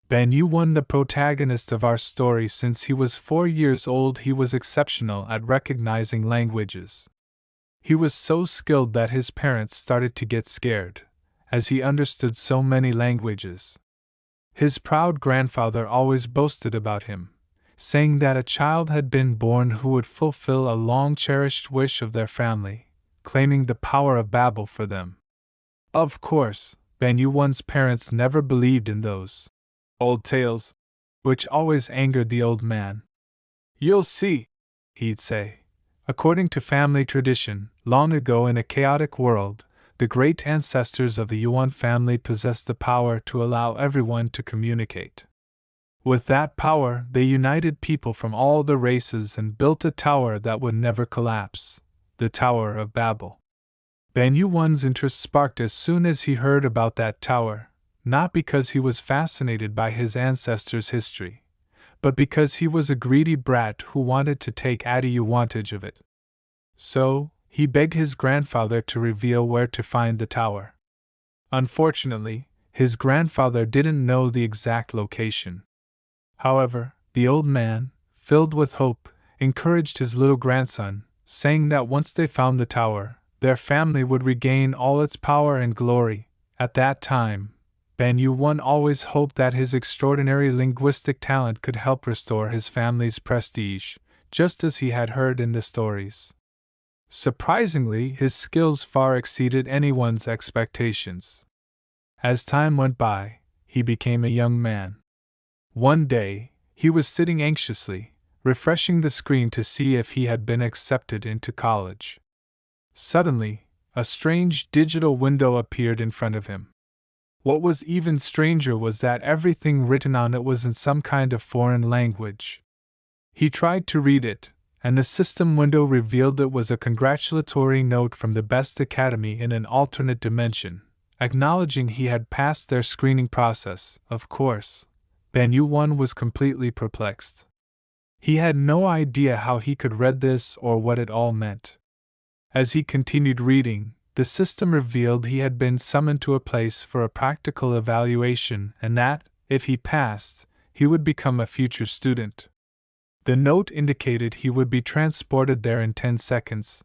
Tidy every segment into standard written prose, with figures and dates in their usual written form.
Ben Yu, the protagonist of our story, since he was 4 years old, he was exceptional at recognizing languages. He was so skilled that his parents started to get scared, as he understood so many languages. His proud grandfather always boasted about him, saying that a child had been born who would fulfill a long-cherished wish of their family, claiming the power of Babel for them. Of course, Ben Yu's parents never believed in those old tales, which always angered the old man. "You'll see," he'd say. According to family tradition, long ago in a chaotic world, the great ancestors of the Yuan family possessed the power to allow everyone to communicate. With that power, they united people from all the races and built a tower that would never collapse, the Tower of Babel. Ben Yu's interest sparked as soon as he heard about that tower, not because he was fascinated by his ancestors' history, but because he was a greedy brat who wanted to take advantage of it. So, he begged his grandfather to reveal where to find the tower. Unfortunately, his grandfather didn't know the exact location. However, the old man, filled with hope, encouraged his little grandson, saying that once they found the tower, their family would regain all its power and glory. At that time, Ben Yuan always hoped that his extraordinary linguistic talent could help restore his family's prestige, just as he had heard in the stories. Surprisingly, his skills far exceeded anyone's expectations. As time went by, he became a young man. One day, he was sitting anxiously, refreshing the screen to see if he had been accepted into college. Suddenly, a strange digital window appeared in front of him. What was even stranger was that everything written on it was in some kind of foreign language. He tried to read it, and the system window revealed it was a congratulatory note from the best academy in an alternate dimension, acknowledging he had passed their screening process. Of course, Ben Yuan was completely perplexed. He had no idea how he could read this or what it all meant. As he continued reading, the system revealed he had been summoned to a place for a practical evaluation and that, if he passed, he would become a future student. The note indicated he would be transported there in 10 seconds.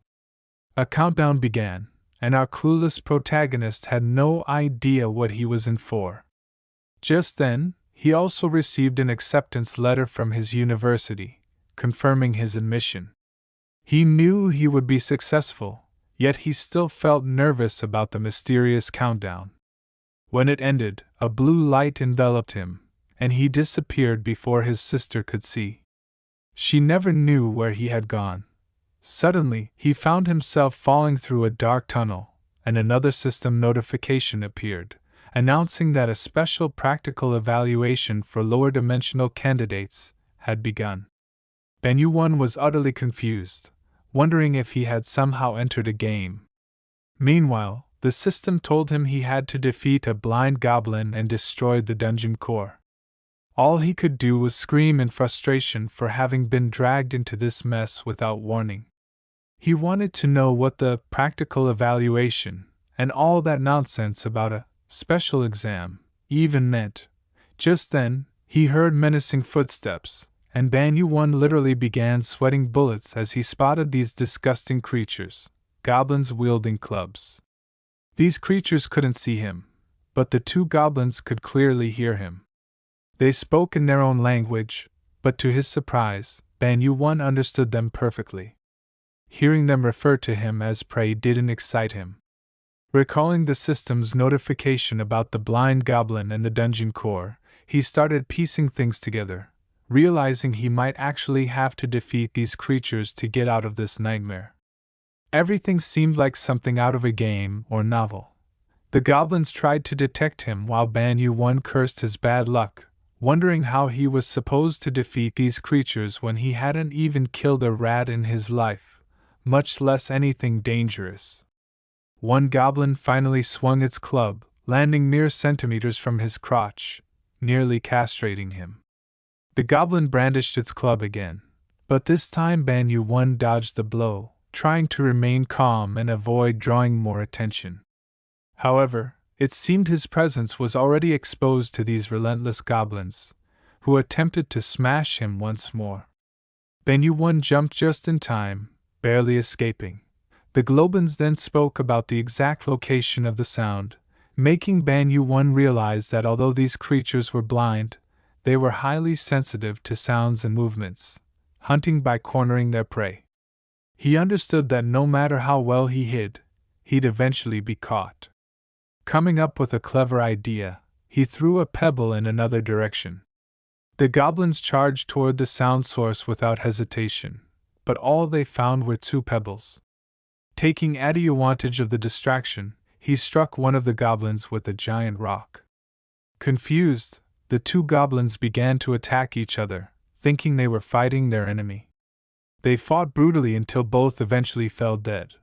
A countdown began, and our clueless protagonist had no idea what he was in for. Just then, he also received an acceptance letter from his university, confirming his admission. He knew he would be successful, yet he still felt nervous about the mysterious countdown. When it ended, a blue light enveloped him, and he disappeared before his sister could see. She never knew where he had gone. Suddenly, he found himself falling through a dark tunnel, and another system notification appeared, announcing that a special practical evaluation for lower-dimensional candidates had begun. Ben Yuan was utterly confused, wondering if he had somehow entered a game. Meanwhile, the system told him he had to defeat a blind goblin and destroy the dungeon core. All he could do was scream in frustration for having been dragged into this mess without warning. He wanted to know what the practical evaluation and all that nonsense about a special exam even meant. Just then, he heard menacing footsteps, and Ben Yuan literally began sweating bullets as he spotted these disgusting creatures, goblins wielding clubs. These creatures couldn't see him, but the two goblins could clearly hear him. They spoke in their own language, but to his surprise, Ben Yuan understood them perfectly. Hearing them refer to him as prey didn't excite him. Recalling the system's notification about the blind goblin and the dungeon core, he started piecing things together, realizing he might actually have to defeat these creatures to get out of this nightmare. Everything seemed like something out of a game or novel. The goblins tried to detect him while Ben Yuan cursed his bad luck, wondering how he was supposed to defeat these creatures when he hadn't even killed a rat in his life, much less anything dangerous. One goblin finally swung its club, landing mere centimeters from his crotch, nearly castrating him. The goblin brandished its club again, but this time Ben Yuan dodged the blow, trying to remain calm and avoid drawing more attention. However, It seemed his presence was already exposed to these relentless goblins, who attempted to smash him once more. Ben Yu-won jumped just in time, barely escaping. The Globins then spoke about the exact location of the sound, making Ban Yu-won realize that although these creatures were blind, they were highly sensitive to sounds and movements, hunting by cornering their prey. He understood that no matter how well he hid, he'd eventually be caught. Coming up with a clever idea, he threw a pebble in another direction. The goblins charged toward the sound source without hesitation, but all they found were 2 pebbles. Taking advantage of the distraction, he struck one of the goblins with a giant rock. Confused, the 2 goblins began to attack each other, thinking they were fighting their enemy. They fought brutally until both eventually fell dead.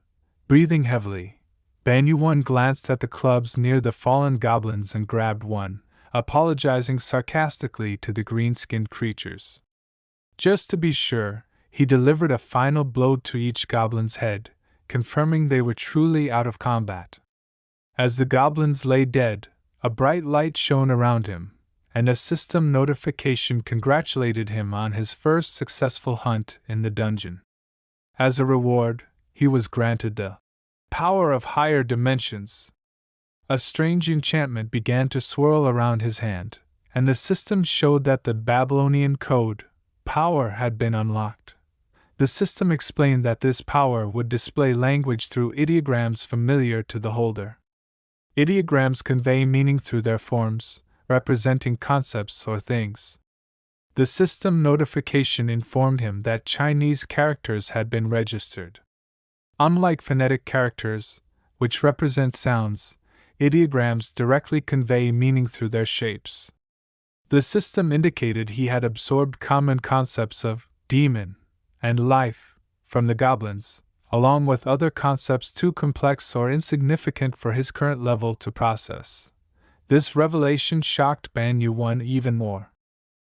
Breathing heavily, Ban Yu-won glanced at the clubs near the fallen goblins and grabbed one, apologizing sarcastically to the green-skinned creatures. Just to be sure, he delivered a final blow to each goblin's head, confirming they were truly out of combat. As the goblins lay dead, a bright light shone around him, and a system notification congratulated him on his first successful hunt in the dungeon. As a reward, he was granted the power of higher dimensions. A strange enchantment began to swirl around his hand, and the system showed that the Babylonian code, power, had been unlocked. The system explained that this power would display language through ideograms familiar to the holder. Ideograms convey meaning through their forms, representing concepts or things. The system notification informed him that Chinese characters had been registered. Unlike phonetic characters, which represent sounds, ideograms directly convey meaning through their shapes. The system indicated he had absorbed common concepts of demon and life from the goblins, along with other concepts too complex or insignificant for his current level to process. This revelation shocked Ban Yu-won even more.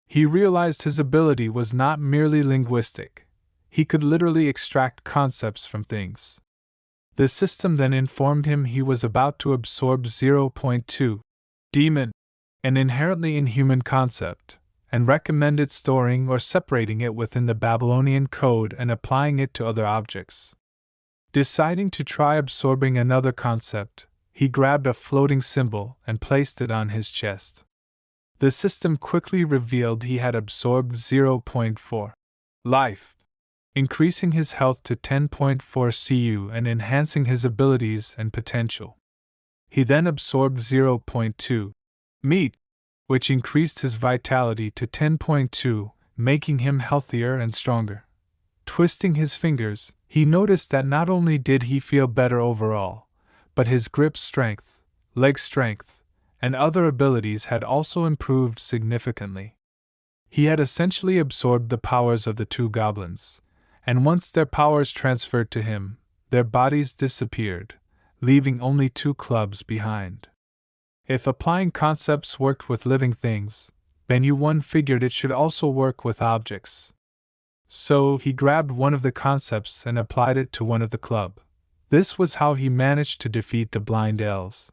He realized his ability was not merely linguistic. He could literally extract concepts from things. The system then informed him he was about to absorb 0.2 demon, an inherently inhuman concept, and recommended storing or separating it within the Babylonian code and applying it to other objects. Deciding to try absorbing another concept, he grabbed a floating symbol and placed it on his chest. The system quickly revealed he had absorbed 0.4 life, increasing his health to 10.4 Cu and enhancing his abilities and potential. He then absorbed 0.2 meat, which increased his vitality to 10.2, making him healthier and stronger. Twisting his fingers, he noticed that not only did he feel better overall, but his grip strength, leg strength, and other abilities had also improved significantly. He had essentially absorbed the powers of the 2 goblins, and once their powers transferred to him, their bodies disappeared, leaving only 2 clubs behind. If applying concepts worked with living things, Ben Yu-won figured it should also work with objects. So he grabbed one of the concepts and applied it to one of the club. This was how he managed to defeat the blind elves.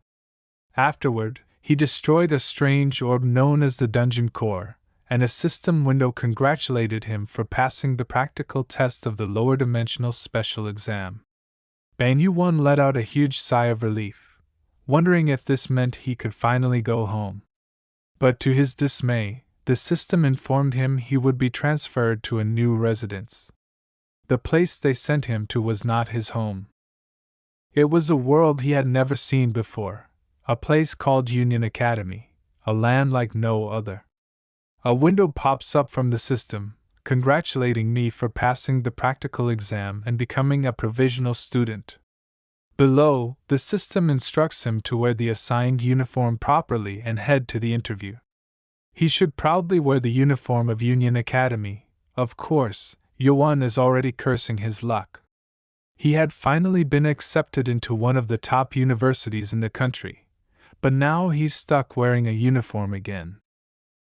Afterward, he destroyed a strange orb known as the Dungeon Core, and a system window congratulated him for passing the practical test of the lower dimensional special exam. Ban Yu-won let out a huge sigh of relief, wondering if this meant he could finally go home. But to his dismay, the system informed him he would be transferred to a new residence. The place they sent him to was not his home. It was a world he had never seen before, a place called Union Academy, a land like no other. A window pops up from the system, congratulating me for passing the practical exam and becoming a provisional student. Below, the system instructs him to wear the assigned uniform properly and head to the interview. He should proudly wear the uniform of Union Academy. Of course, Yu-won is already cursing his luck. He had finally been accepted into one of the top universities in the country, but now he's stuck wearing a uniform again.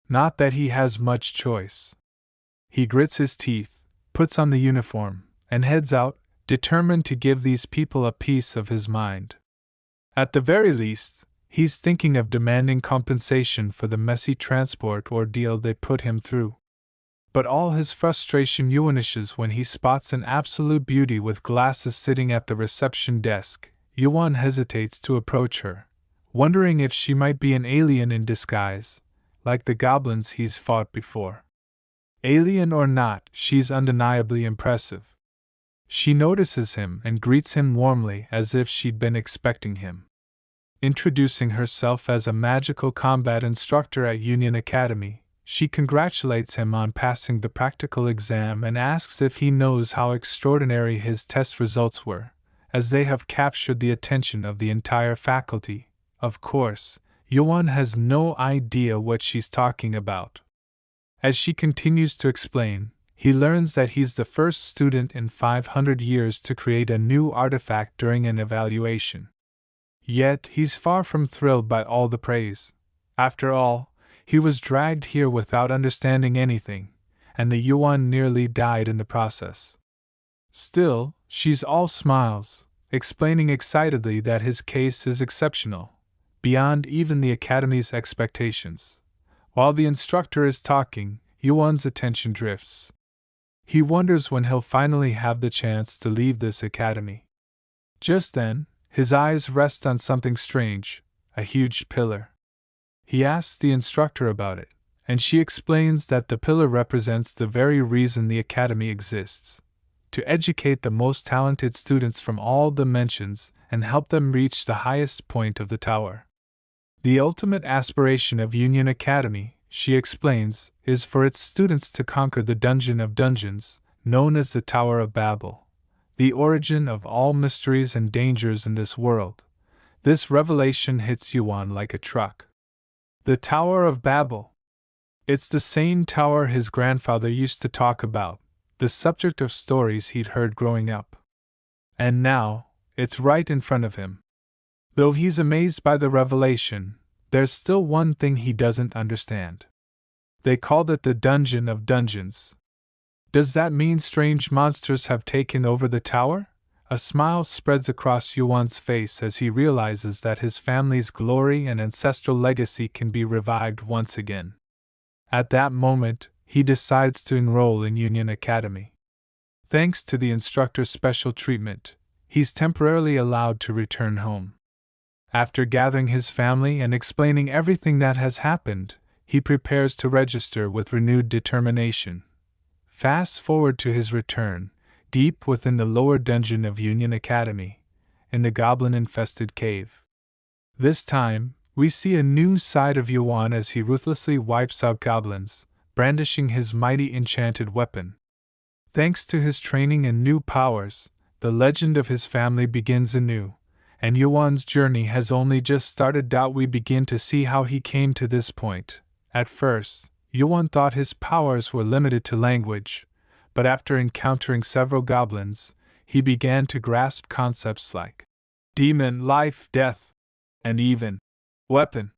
Not that he has much choice. He grits his teeth, puts on the uniform, and heads out, determined to give these people a piece of his mind. At the very least, He's thinking of demanding compensation for the messy transport ordeal they put him through. But all his frustration vanishes when he spots an absolute beauty with glasses sitting at the reception desk. Yuan hesitates to approach her, wondering if she might be an alien in disguise, like the goblins he's fought before. Alien or not, she's undeniably impressive. She notices him and greets him warmly as if she'd been expecting him. Introducing herself as a magical combat instructor at Union Academy, she congratulates him on passing the practical exam and asks if he knows how extraordinary his test results were, as they have captured the attention of the entire faculty. Of course, Yuan has no idea what she's talking about. As she continues to explain, he learns that he's the first student in 500 years to create a new artifact during an evaluation. Yet he's far from thrilled by all the praise. After all, he was dragged here without understanding anything, and the Yuan nearly died in the process. Still, she's all smiles, explaining excitedly that his case is exceptional, beyond even the Academy's expectations. While the instructor is talking, Yuan's attention drifts. He wonders when he'll finally have the chance to leave this academy. Just then, his eyes rest on something strange, a huge pillar. He asks the instructor about it, and she explains that the pillar represents the very reason the academy exists: to educate the most talented students from all dimensions and help them reach the highest point of the tower. The ultimate aspiration of Union Academy, she explains, is for its students to conquer the dungeon of dungeons, known as the Tower of Babel, the origin of all mysteries and dangers in this world. This revelation hits Yuan like a truck. The Tower of Babel. It's the same tower his grandfather used to talk about, the subject of stories he'd heard growing up. And now, it's right in front of him. Though he's amazed by the revelation, there's still one thing he doesn't understand. They called it the Dungeon of Dungeons. Does that mean strange monsters have taken over the tower? A smile spreads across Yuan's face as he realizes that his family's glory and ancestral legacy can be revived once again. At that moment, he decides to enroll in Union Academy. Thanks to the instructor's special treatment, he's temporarily allowed to return home. After gathering his family and explaining everything that has happened, he prepares to register with renewed determination. Fast forward to his return, deep within the lower dungeon of Union Academy, in the goblin-infested cave. This time, we see a new side of Yuan as he ruthlessly wipes out goblins, brandishing his mighty enchanted weapon. Thanks to his training and new powers, the legend of his family begins anew, and Yuan's journey has only just started. We begin to see how he came to this point. At first, Yuan thought his powers were limited to language, but after encountering several goblins, he began to grasp concepts like demon, life, death, and even weapon.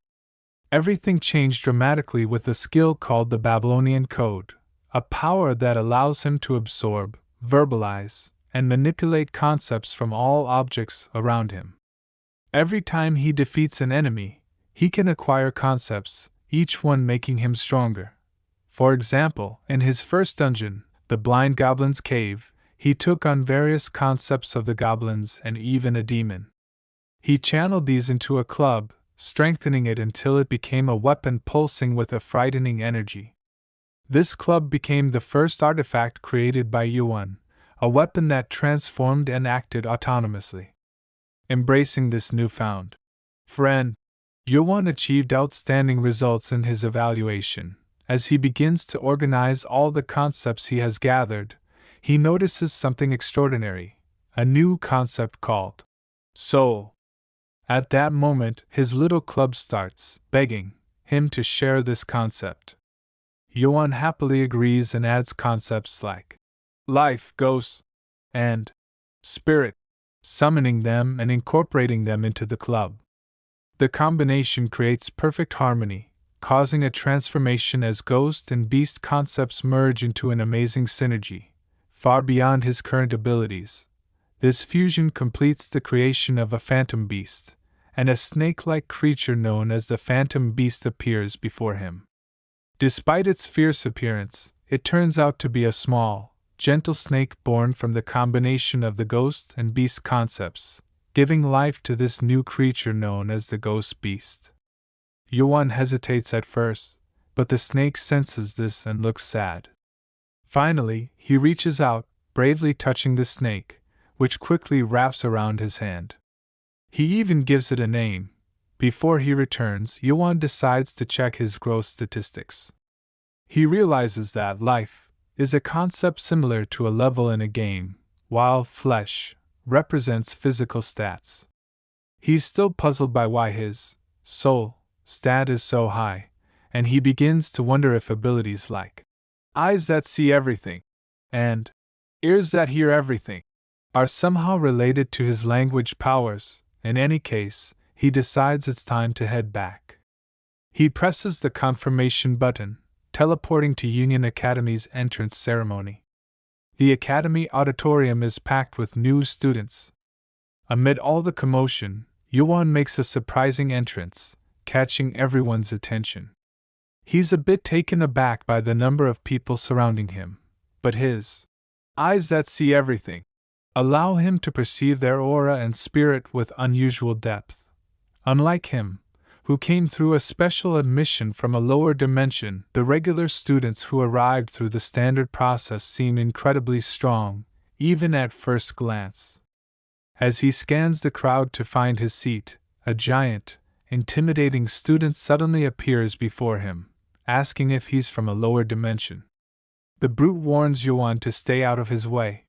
Everything changed dramatically with a skill called the Babylonian Code, a power that allows him to absorb, verbalize, and manipulate concepts from all objects around him. Every time he defeats an enemy, he can acquire concepts, each one making him stronger. For example, in his first dungeon, the Blind Goblin's Cave, he took on various concepts of the goblins and even a demon. He channeled these into a club, strengthening it until it became a weapon pulsing with a frightening energy. This club became the first artifact created by Yuan, a weapon that transformed and acted autonomously. Embracing this newfound friend, Yuan achieved outstanding results in his evaluation. As he begins to organize all the concepts he has gathered, he notices something extraordinary, a new concept called soul. At that moment, his little club starts begging him to share this concept. Yuan happily agrees and adds concepts like life, ghost, and spirit, summoning them and incorporating them into the club. The combination creates perfect harmony, causing a transformation as ghost and beast concepts merge into an amazing synergy, far beyond his current abilities. This fusion completes the creation of a phantom beast, and a snake-like creature known as the Phantom Beast appears before him. Despite its fierce appearance, it turns out to be a small, gentle snake born from the combination of the ghost and beast concepts, giving life to this new creature known as the Ghost Beast. Yuan hesitates at first, but the snake senses this and looks sad. Finally, he reaches out, bravely touching the snake, which quickly wraps around his hand. He even gives it a name. Before he returns, Yuan decides to check his growth statistics. He realizes that life is a concept similar to a level in a game, while flesh represents physical stats. He's still puzzled by why his soul stat is so high, and he begins to wonder if abilities like eyes that see everything and ears that hear everything are somehow related to his language powers. In any case, he decides it's time to head back. He presses the confirmation button, teleporting to Union Academy's entrance ceremony. The Academy auditorium is packed with new students. Amid all the commotion, Yuan makes a surprising entrance, catching everyone's attention. He's a bit taken aback by the number of people surrounding him, but his eyes that see everything allow him to perceive their aura and spirit with unusual depth. Unlike him, who came through a special admission from a lower dimension, the regular students who arrived through the standard process seem incredibly strong, even at first glance. As he scans the crowd to find his seat, a giant, intimidating student suddenly appears before him, asking if he's from a lower dimension. The brute warns Yuan to stay out of his way.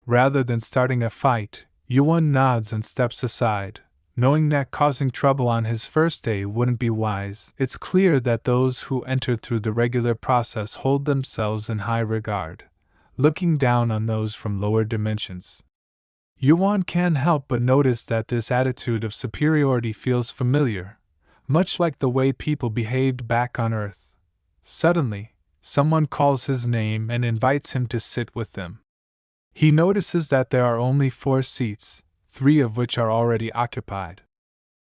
Rather than starting a fight, Yuan nods and steps aside, knowing that causing trouble on his first day wouldn't be wise. It's clear that those who entered through the regular process hold themselves in high regard, looking down on those from lower dimensions. Yuan can't help but notice that this attitude of superiority feels familiar, much like the way people behaved back on Earth. Suddenly, someone calls his name and invites him to sit with them. He notices that there are only 4 seats, 3 of which are already occupied.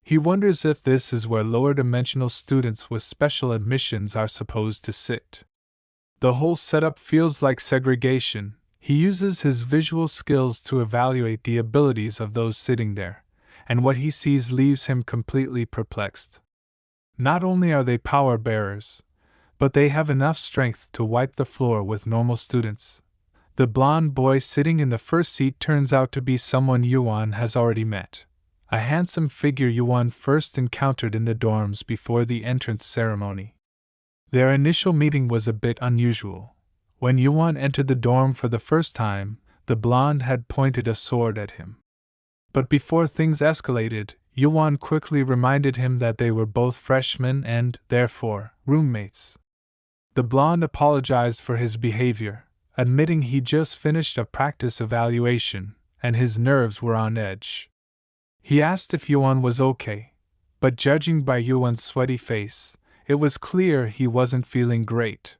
He wonders if this is where lower-dimensional students with special admissions are supposed to sit. The whole setup feels like segregation. He uses his visual skills to evaluate the abilities of those sitting there, and what he sees leaves him completely perplexed. Not only are they power bearers, but they have enough strength to wipe the floor with normal students. The blonde boy sitting in the first seat turns out to be someone Yuan has already met, a handsome figure Yuan first encountered in the dorms before the entrance ceremony. Their initial meeting was a bit unusual. When Yuan entered the dorm for the first time, the blonde had pointed a sword at him. But before things escalated, Yuan quickly reminded him that they were both freshmen and, therefore, roommates. The blonde apologized for his behavior, admitting he just finished a practice evaluation, and his nerves were on edge. He asked if Yuan was okay, but judging by Yuan's sweaty face, it was clear he wasn't feeling great.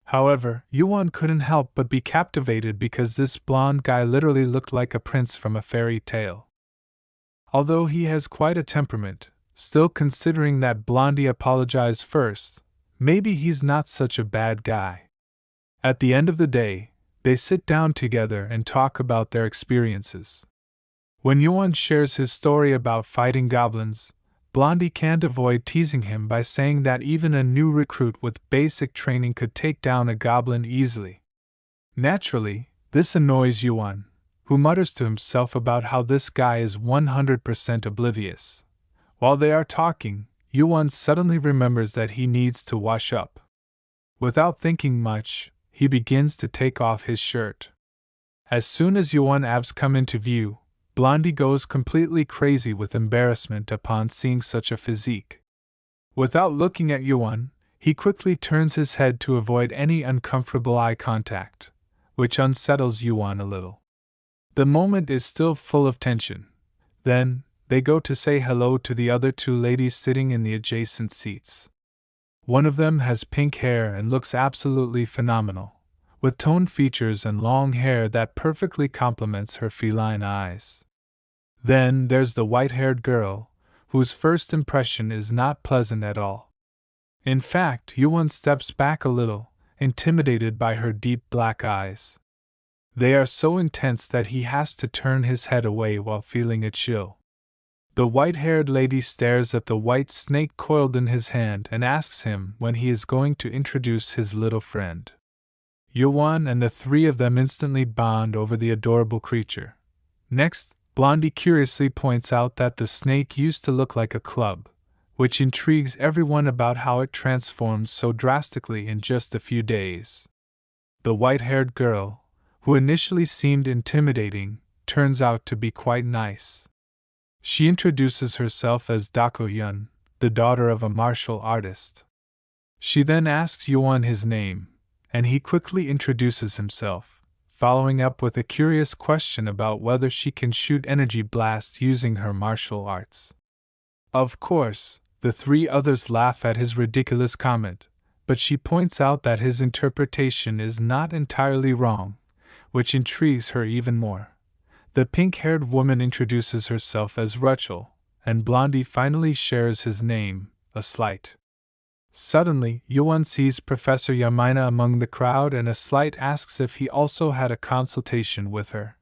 However, Yuan couldn't help but be captivated because this blonde guy literally looked like a prince from a fairy tale. Although he has quite a temperament, still considering that Blondie apologized first, maybe he's not such a bad guy. At the end of the day, they sit down together and talk about their experiences. When Yuan shares his story about fighting goblins, Blondie can't avoid teasing him by saying that even a new recruit with basic training could take down a goblin easily. Naturally, this annoys Yuan, who mutters to himself about how this guy is 100% oblivious. While they are talking, Yuan suddenly remembers that he needs to wash up. Without thinking much, he begins to take off his shirt. As soon as Yuan's abs come into view, Blondie goes completely crazy with embarrassment upon seeing such a physique. Without looking at Yuan, he quickly turns his head to avoid any uncomfortable eye contact, which unsettles Yuan a little. The moment is still full of tension. Then, they go to say hello to the other 2 ladies sitting in the adjacent seats. One of them has pink hair and looks absolutely phenomenal, with toned features and long hair that perfectly complements her feline eyes. Then there's the white-haired girl, whose first impression is not pleasant at all. In fact, Yuan steps back a little, intimidated by her deep black eyes. They are so intense that he has to turn his head away while feeling a chill. The white-haired lady stares at the white snake coiled in his hand and asks him when he is going to introduce his little friend. Yuan and the three of them instantly bond over the adorable creature. Next, Blondie curiously points out that the snake used to look like a club, which intrigues everyone about how it transforms so drastically in just a few days. The white-haired girl, who initially seemed intimidating, turns out to be quite nice. She introduces herself as Dako Yun, the daughter of a martial artist. She then asks Yuan his name, and he quickly introduces himself, following up with a curious question about whether she can shoot energy blasts using her martial arts. Of course, the three others laugh at his ridiculous comment, but she points out that his interpretation is not entirely wrong, which intrigues her even more. The pink-haired woman introduces herself as Rachel, and Blondie finally shares his name, a slight. Suddenly, Yuan sees Professor Yamina among the crowd and a slight asks if he also had a consultation with her.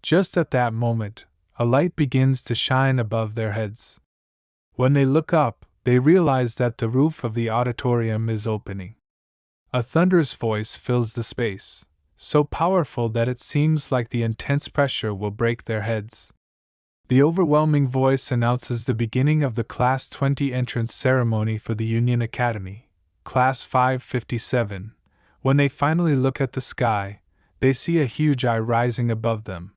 Just at that moment, a light begins to shine above their heads. When they look up, they realize that the roof of the auditorium is opening. A thunderous voice fills the space, so powerful that it seems like the intense pressure will break their heads. The overwhelming voice announces the beginning of the Class 20 entrance ceremony for the Union Academy, Class 557. When they finally look at the sky, they see a huge eye rising above them.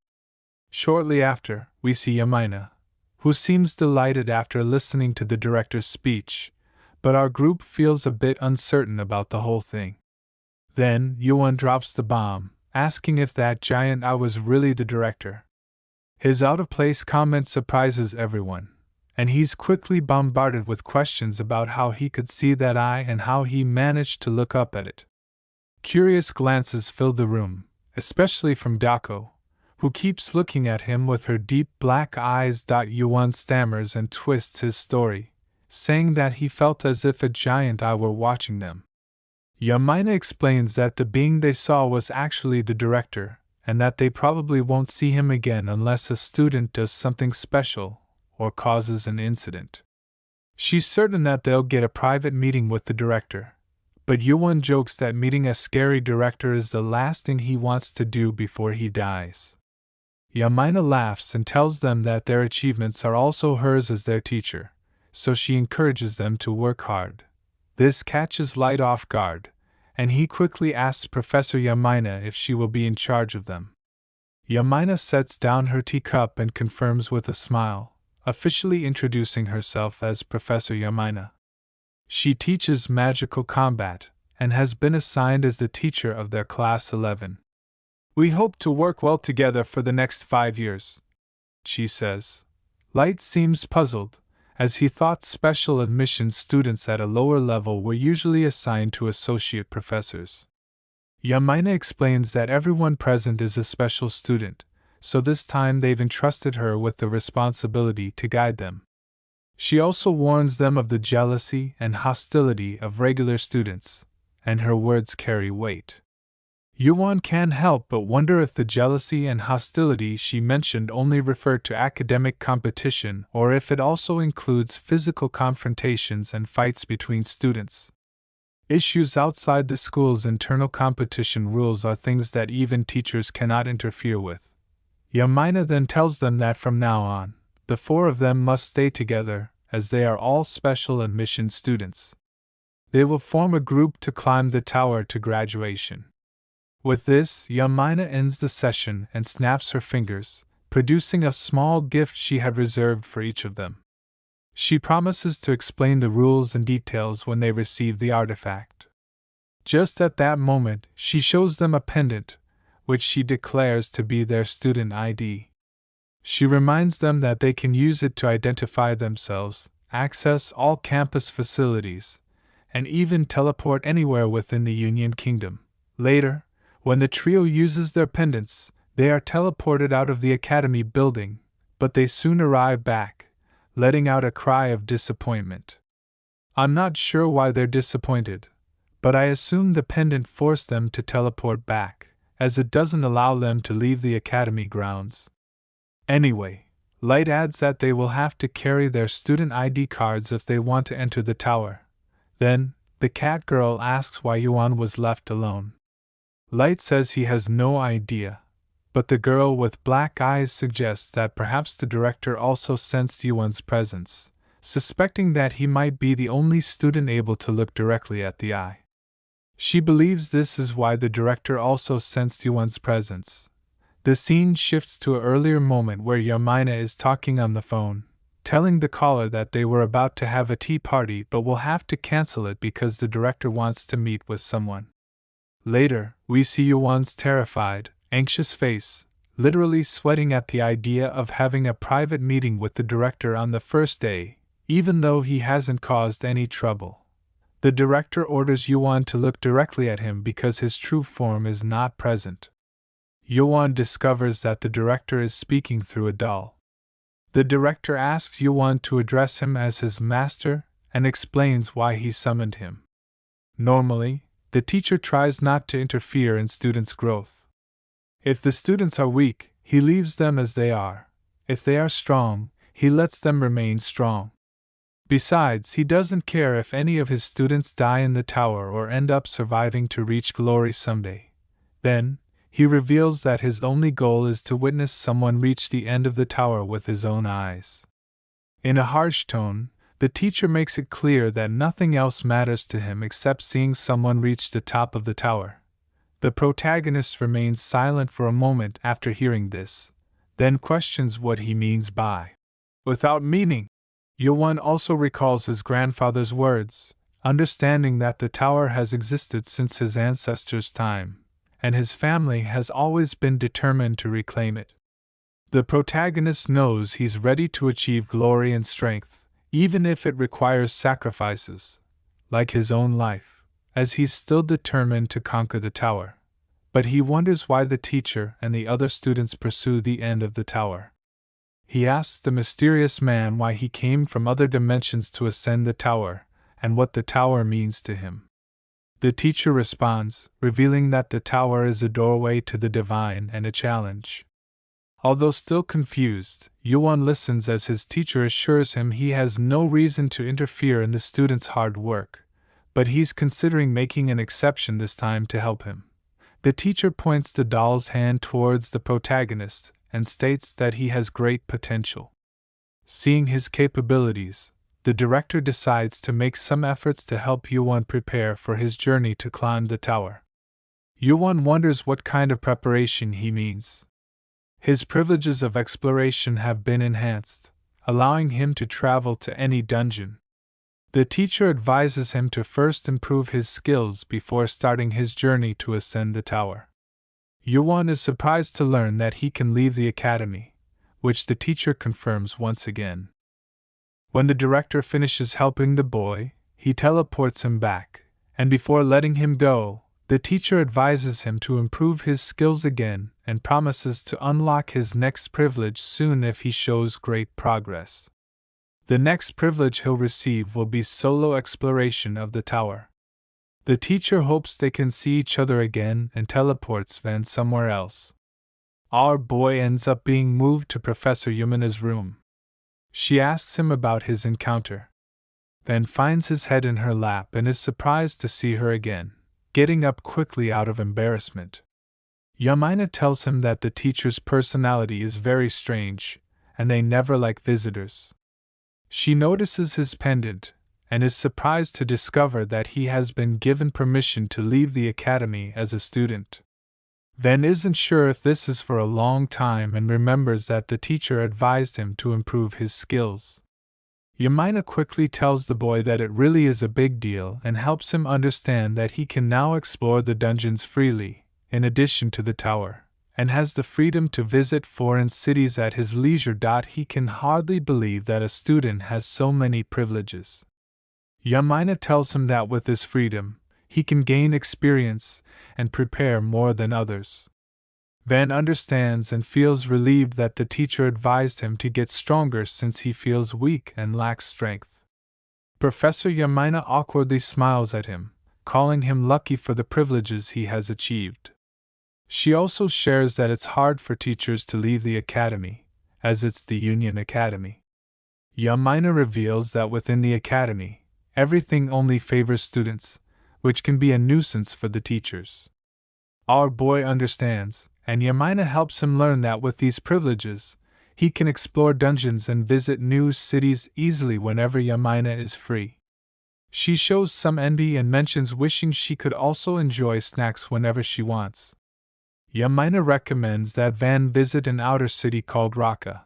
Shortly after, we see Yamina, who seems delighted after listening to the director's speech, but our group feels a bit uncertain about the whole thing. Then, Yuan drops the bomb, asking if that giant eye was really the director. His out-of-place comment surprises everyone, and he's quickly bombarded with questions about how he could see that eye and how he managed to look up at it. Curious glances fill the room, especially from Dako, who keeps looking at him with her deep black eyes. Yuan stammers and twists his story, saying that he felt as if a giant eye were watching them. Yamina explains that the being they saw was actually the director, and that they probably won't see him again unless a student does something special or causes an incident. She's certain that they'll get a private meeting with the director, but Yuan jokes that meeting a scary director is the last thing he wants to do before he dies. Yamina laughs and tells them that their achievements are also hers as their teacher, so she encourages them to work hard. This catches Light off guard, and he quickly asks Professor Yamina if she will be in charge of them. Yamina sets down her teacup and confirms with a smile, officially introducing herself as Professor Yamina. She teaches magical combat, and has been assigned as the teacher of their Class 11. "We hope to work well together for the next 5 years," she says. Light seems puzzled, as he thought special admissions students at a lower level were usually assigned to associate professors. Yamina explains that everyone present is a special student, so this time they've entrusted her with the responsibility to guide them. She also warns them of the jealousy and hostility of regular students, and her words carry weight. Yuan can't help but wonder if the jealousy and hostility she mentioned only refer to academic competition or if it also includes physical confrontations and fights between students. Issues outside the school's internal competition rules are things that even teachers cannot interfere with. Yamina then tells them that from now on, the 4 of them must stay together, as they are all special admission students. They will form a group to climb the tower to graduation. With this, Yamina ends the session and snaps her fingers, producing a small gift she had reserved for each of them. She promises to explain the rules and details when they receive the artifact. Just at that moment, she shows them a pendant, which she declares to be their student ID. She reminds them that they can use it to identify themselves, access all campus facilities, and even teleport anywhere within the Union Kingdom. Later, when the trio uses their pendants, they are teleported out of the academy building, but they soon arrive back, letting out a cry of disappointment. I'm not sure why they're disappointed, but I assume the pendant forced them to teleport back, as it doesn't allow them to leave the academy grounds. Anyway, Light adds that they will have to carry their student ID cards if they want to enter the tower. Then, the cat girl asks why Yuan was left alone. Light says he has no idea, but the girl with black eyes suggests that perhaps the director also sensed Yuan's presence, suspecting that he might be the only student able to look directly at the eye. She believes this is why the director also sensed Yuan's presence. The scene shifts to an earlier moment where Yamina is talking on the phone, telling the caller that they were about to have a tea party but will have to cancel it because the director wants to meet with someone. Later, we see Yuan's terrified, anxious face, literally sweating at the idea of having a private meeting with the director on the first day, even though he hasn't caused any trouble. The director orders Yuan to look directly at him because his true form is not present. Yuan discovers that the director is speaking through a doll. The director asks Yuan to address him as his master and explains why he summoned him. Normally, the teacher tries not to interfere in students' growth. If the students are weak, he leaves them as they are. If they are strong, he lets them remain strong. Besides, he doesn't care if any of his students die in the tower or end up surviving to reach glory someday. Then, he reveals that his only goal is to witness someone reach the end of the tower with his own eyes. In a harsh tone, the teacher makes it clear that nothing else matters to him except seeing someone reach the top of the tower. The protagonist remains silent for a moment after hearing this, then questions what he means by without meaning. Yuan also recalls his grandfather's words, understanding that the tower has existed since his ancestors' time, and his family has always been determined to reclaim it. The protagonist knows he's ready to achieve glory and strength, even if it requires sacrifices, like his own life, as he's still determined to conquer the tower. But he wonders why the teacher and the other students pursue the end of the tower. He asks the mysterious man why he came from other dimensions to ascend the tower, and what the tower means to him. The teacher responds, revealing that the tower is a doorway to the divine and a challenge. Although still confused, Yuan listens as his teacher assures him he has no reason to interfere in the student's hard work, but he's considering making an exception this time to help him. The teacher points the doll's hand towards the protagonist and states that he has great potential. Seeing his capabilities, the director decides to make some efforts to help Yuan prepare for his journey to climb the tower. Yuan wonders what kind of preparation he means. His privileges of exploration have been enhanced, allowing him to travel to any dungeon. The teacher advises him to first improve his skills before starting his journey to ascend the tower. Yuan is surprised to learn that he can leave the academy, which the teacher confirms once again. When the director finishes helping the boy, he teleports him back, and before letting him go, the teacher advises him to improve his skills again and promises to unlock his next privilege soon if he shows great progress. The next privilege he'll receive will be solo exploration of the tower. The teacher hopes they can see each other again and teleports Van somewhere else. Our boy ends up being moved to Professor Yamina's room. She asks him about his encounter. Van finds his head in her lap and is surprised to see her again, getting up quickly out of embarrassment. Yamina tells him that the teacher's personality is very strange, and they never like visitors. She notices his pendant, and is surprised to discover that he has been given permission to leave the academy as a student. Van isn't sure if this is for a long time and remembers that the teacher advised him to improve his skills. Yamina quickly tells the boy that it really is a big deal and helps him understand that he can now explore the dungeons freely, in addition to the tower, and has the freedom to visit foreign cities at his leisure. He can hardly believe that a student has so many privileges. Yamina tells him that with this freedom, he can gain experience and prepare more than others. Van understands and feels relieved that the teacher advised him to get stronger since he feels weak and lacks strength. Professor Yamina awkwardly smiles at him, calling him lucky for the privileges he has achieved. She also shares that it's hard for teachers to leave the academy, as it's the Union Academy. Yamina reveals that within the academy, everything only favors students, which can be a nuisance for the teachers. Our boy understands, and Yamina helps him learn that with these privileges, he can explore dungeons and visit new cities easily whenever Yamina is free. She shows some envy and mentions wishing she could also enjoy snacks whenever she wants. Yamina recommends that Van visit an outer city called Raqqa,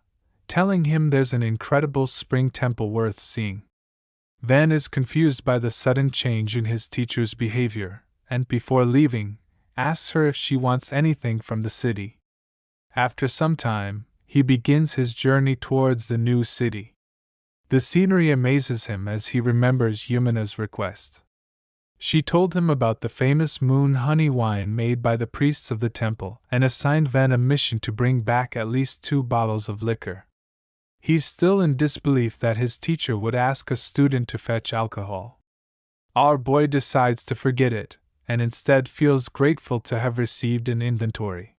telling him there's an incredible spring temple worth seeing. Van is confused by the sudden change in his teacher's behavior, and before leaving, asks her if she wants anything from the city. After some time, he begins his journey towards the new city. The scenery amazes him as he remembers Yamina's request. She told him about the famous moon honey wine made by the priests of the temple and assigned Van a mission to bring back at least 2 bottles of liquor. He's still in disbelief that his teacher would ask a student to fetch alcohol. Our boy decides to forget it, and instead feels grateful to have received an inventory.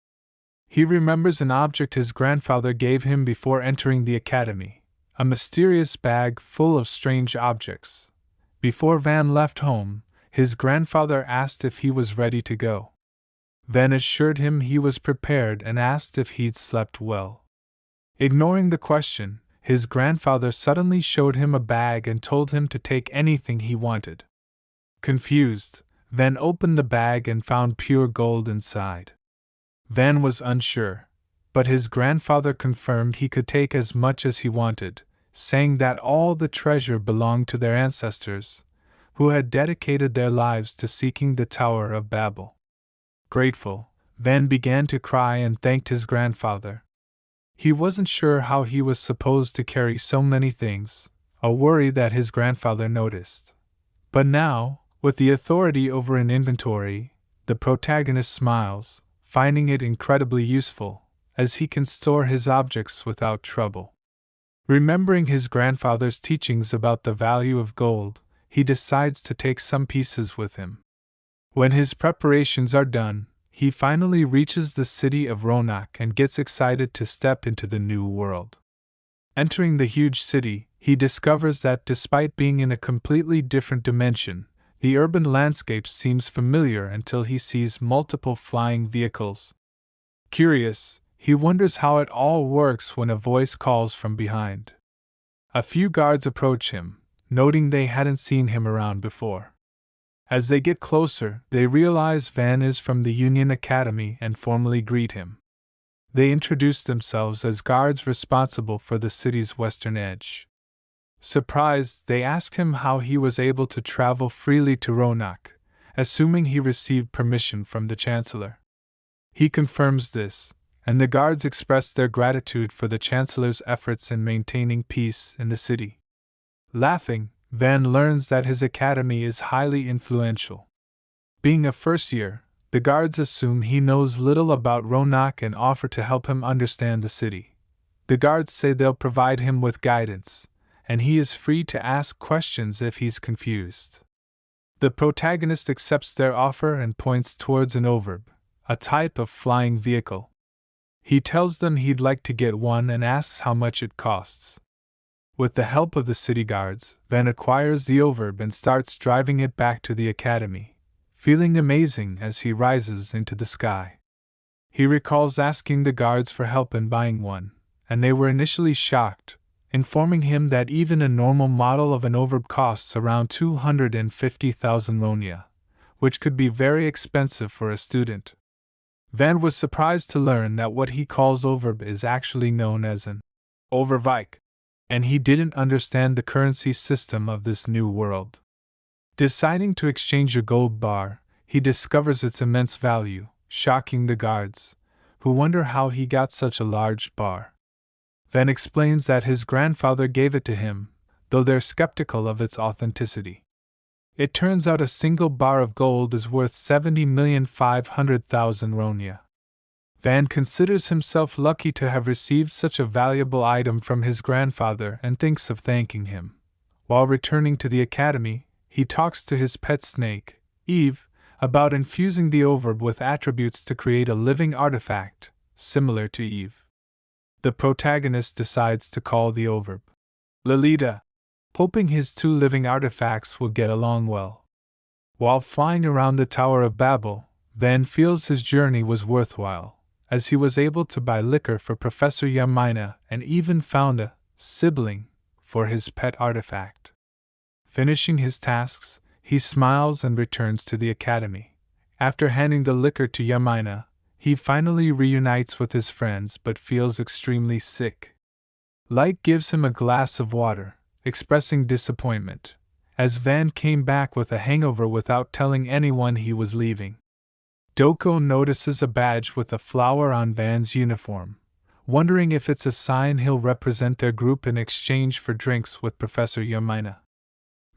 He remembers an object his grandfather gave him before entering the academy, a mysterious bag full of strange objects. Before Van left home, his grandfather asked if he was ready to go. Van assured him he was prepared and asked if he'd slept well. Ignoring the question, his grandfather suddenly showed him a bag and told him to take anything he wanted. Confused, Van opened the bag and found pure gold inside. Van was unsure, but his grandfather confirmed he could take as much as he wanted, saying that all the treasure belonged to their ancestors, who had dedicated their lives to seeking the Tower of Babel. Grateful, Van began to cry and thanked his grandfather. He wasn't sure how he was supposed to carry so many things, a worry that his grandfather noticed. But now, with the authority over an inventory, the protagonist smiles, finding it incredibly useful, as he can store his objects without trouble. Remembering his grandfather's teachings about the value of gold, he decides to take some pieces with him. When his preparations are done, he finally reaches the city of Ronak and gets excited to step into the new world. Entering the huge city, he discovers that despite being in a completely different dimension, the urban landscape seems familiar until he sees multiple flying vehicles. Curious, he wonders how it all works when a voice calls from behind. A few guards approach him, noting they hadn't seen him around before. As they get closer, they realize Van is from the Union Academy and formally greet him. They introduce themselves as guards responsible for the city's western edge. Surprised, they ask him how he was able to travel freely to Ronak, assuming he received permission from the Chancellor. He confirms this, and the guards express their gratitude for the Chancellor's efforts in maintaining peace in the city. Laughing, Van learns that his academy is highly influential. Being a first year, the guards assume he knows little about Ronak and offer to help him understand the city. The guards say they'll provide him with guidance, and he is free to ask questions if he's confused. The protagonist accepts their offer and points towards an overb, a type of flying vehicle. He tells them he'd like to get one and asks how much it costs. With the help of the city guards, Van acquires the overb and starts driving it back to the academy, feeling amazing as he rises into the sky. He recalls asking the guards for help in buying one, and they were initially shocked, informing him that even a normal model of an overb costs around 250,000 lonia, which could be very expensive for a student. Van was surprised to learn that what he calls overb is actually known as an overvike, and he didn't understand the currency system of this new world. Deciding to exchange a gold bar, he discovers its immense value, shocking the guards, who wonder how he got such a large bar. Van explains that his grandfather gave it to him, though they're skeptical of its authenticity. It turns out a single bar of gold is worth 70,500,000 ronia. Van considers himself lucky to have received such a valuable item from his grandfather and thinks of thanking him. While returning to the academy, he talks to his pet snake, Eve, about infusing the overb with attributes to create a living artifact, similar to Eve. The protagonist decides to call the overb Lolita, hoping his two living artifacts will get along well. While flying around the Tower of Babel, Van feels his journey was worthwhile, as he was able to buy liquor for Professor Yamina and even found a sibling for his pet artifact. Finishing his tasks, he smiles and returns to the academy. After handing the liquor to Yamina, he finally reunites with his friends but feels extremely sick. Light gives him a glass of water, expressing disappointment, as Van came back with a hangover without telling anyone he was leaving. Doko notices a badge with a flower on Van's uniform, wondering if it's a sign he'll represent their group in exchange for drinks with Professor Yamina.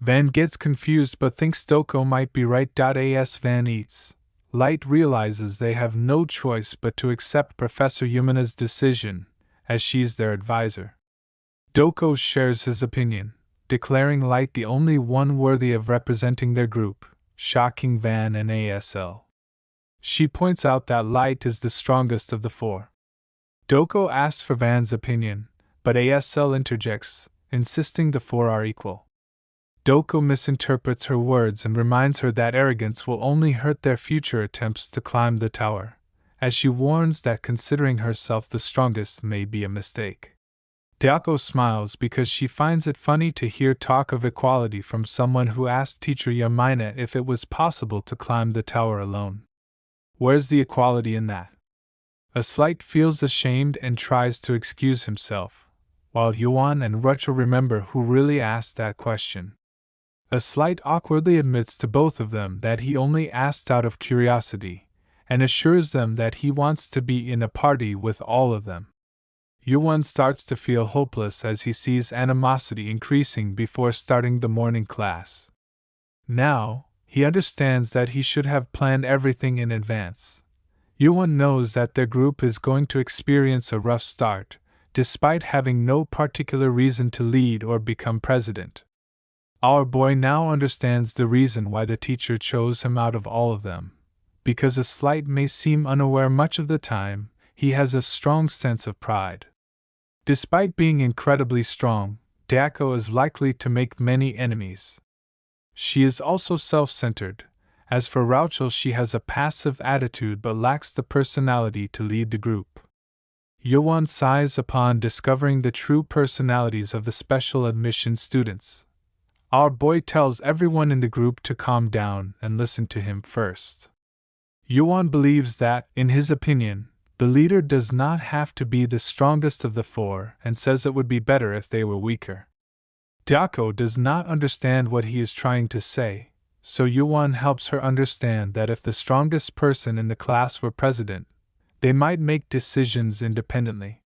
Van gets confused but thinks Doko might be right. As Van eats, Light realizes they have no choice but to accept Professor Yamina's decision, as she's their advisor. Doko shares his opinion, declaring Light the only one worthy of representing their group, shocking Van and ASL. She points out that Light is the strongest of the four. Doko asks for Van's opinion, but ASL interjects, insisting the four are equal. Doko misinterprets her words and reminds her that arrogance will only hurt their future attempts to climb the tower, as she warns that considering herself the strongest may be a mistake. Doko smiles because she finds it funny to hear talk of equality from someone who asked teacher Yamina if it was possible to climb the tower alone. Where's the equality in that? A Slight feels ashamed and tries to excuse himself, while Yuan and Rachel remember who really asked that question. A Slight awkwardly admits to both of them that he only asked out of curiosity, and assures them that he wants to be in a party with all of them. Yuan starts to feel hopeless as he sees animosity increasing before starting the morning class. Now, he understands that he should have planned everything in advance. Yuan knows that their group is going to experience a rough start, despite having no particular reason to lead or become president. Our boy now understands the reason why the teacher chose him out of all of them. Because a Slight may seem unaware much of the time, he has a strong sense of pride. Despite being incredibly strong, Dako is likely to make many enemies. She is also self-centered. As for Rachel, she has a passive attitude but lacks the personality to lead the group. Yuan sighs upon discovering the true personalities of the special admission students. Our boy tells everyone in the group to calm down and listen to him first. Yuan believes that, in his opinion, the leader does not have to be the strongest of the four and says it would be better if they were weaker. Dako does not understand what he is trying to say, so Yuan helps her understand that if the strongest person in the class were president, they might make decisions independently.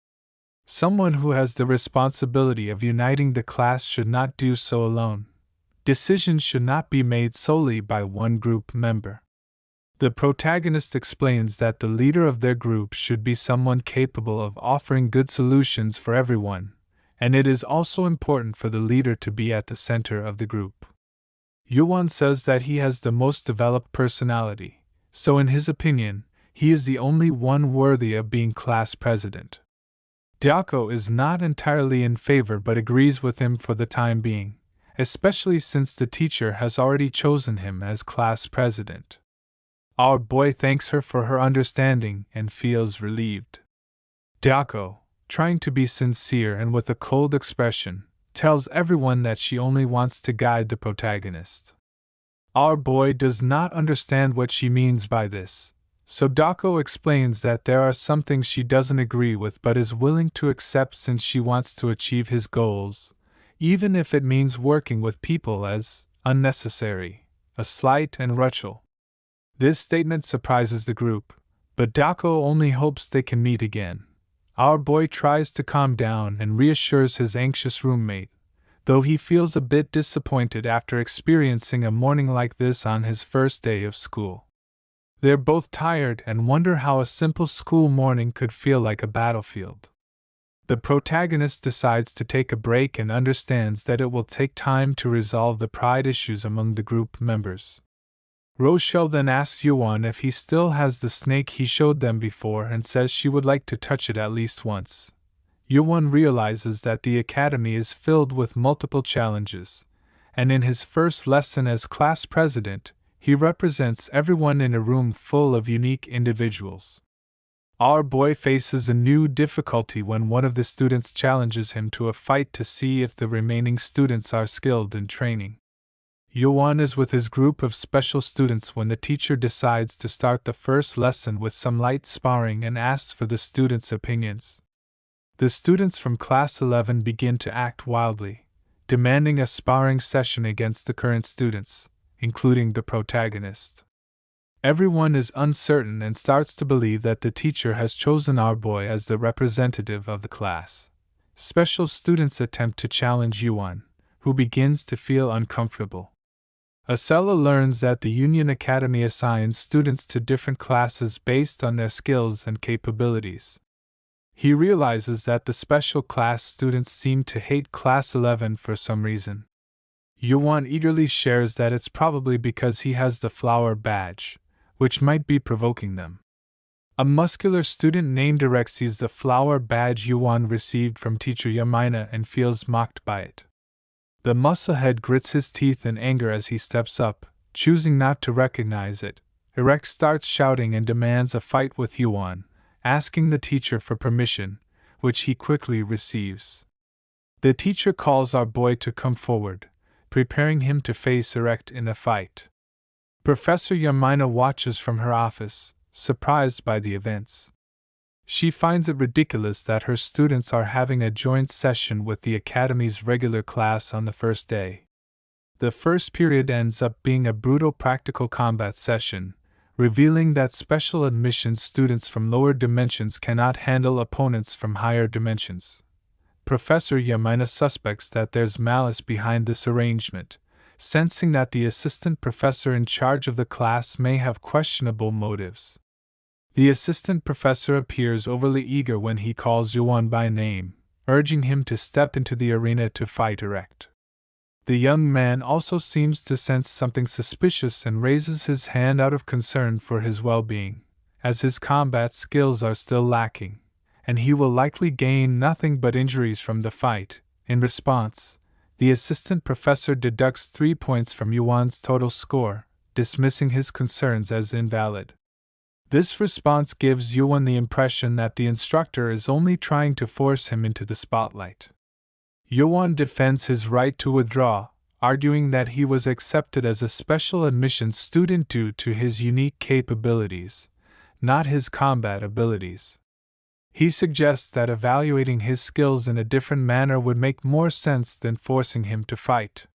Someone who has the responsibility of uniting the class should not do so alone. Decisions should not be made solely by one group member. The protagonist explains that the leader of their group should be someone capable of offering good solutions for everyone, and it is also important for the leader to be at the center of the group. Yuan says that he has the most developed personality, so in his opinion, he is the only one worthy of being class president. Dako is not entirely in favor but agrees with him for the time being, especially since the teacher has already chosen him as class president. Our boy thanks her for her understanding and feels relieved. Dako, trying to be sincere and with a cold expression, tells everyone that she only wants to guide the protagonist. Our boy does not understand what she means by this, so Dako explains that there are some things she doesn't agree with but is willing to accept since she wants to achieve his goals, even if it means working with people as unnecessary, a Slight and Rachel. This statement surprises the group, but Dako only hopes they can meet again. Our boy tries to calm down and reassures his anxious roommate, though he feels a bit disappointed after experiencing a morning like this on his first day of school. They're both tired and wonder how a simple school morning could feel like a battlefield. The protagonist decides to take a break and understands that it will take time to resolve the pride issues among the group members. Rochelle then asks Yuan if he still has the snake he showed them before and says she would like to touch it at least once. Yuan realizes that the academy is filled with multiple challenges, and in his first lesson as class president, he represents everyone in a room full of unique individuals. Our boy faces a new difficulty when one of the students challenges him to a fight to see if the remaining students are skilled in training. Yuan is with his group of special students when the teacher decides to start the first lesson with some light sparring and asks for the students' opinions. The students from class 11 begin to act wildly, demanding a sparring session against the current students, including the protagonist. Everyone is uncertain and starts to believe that the teacher has chosen our boy as the representative of the class. Special students attempt to challenge Yuan, who begins to feel uncomfortable. Acela learns that the Union Academy assigns students to different classes based on their skills and capabilities. He realizes that the special class students seem to hate class 11 for some reason. Yuan eagerly shares that it's probably because he has the flower badge, which might be provoking them. A muscular student named Direct sees the flower badge Yuan received from teacher Yamina and feels mocked by it. The musclehead grits his teeth in anger as he steps up, choosing not to recognize it. Erect starts shouting and demands a fight with Yuan, asking the teacher for permission, which he quickly receives. The teacher calls our boy to come forward, preparing him to face Erect in a fight. Professor Yamina watches from her office, surprised by the events. She finds it ridiculous that her students are having a joint session with the Academy's regular class on the first day. The first period ends up being a brutal practical combat session, revealing that special admissions students from lower dimensions cannot handle opponents from higher dimensions. Professor Yamina suspects that there's malice behind this arrangement, sensing that the assistant professor in charge of the class may have questionable motives. The assistant professor appears overly eager when he calls Yuan by name, urging him to step into the arena to fight Erect. The young man also seems to sense something suspicious and raises his hand out of concern for his well-being, as his combat skills are still lacking, and he will likely gain nothing but injuries from the fight. In response, the assistant professor deducts 3 points from Yuan's total score, dismissing his concerns as invalid. This response gives Yuan the impression that the instructor is only trying to force him into the spotlight. Yuan defends his right to withdraw, arguing that he was accepted as a special admissions student due to his unique capabilities, not his combat abilities. He suggests that evaluating his skills in a different manner would make more sense than forcing him to fight.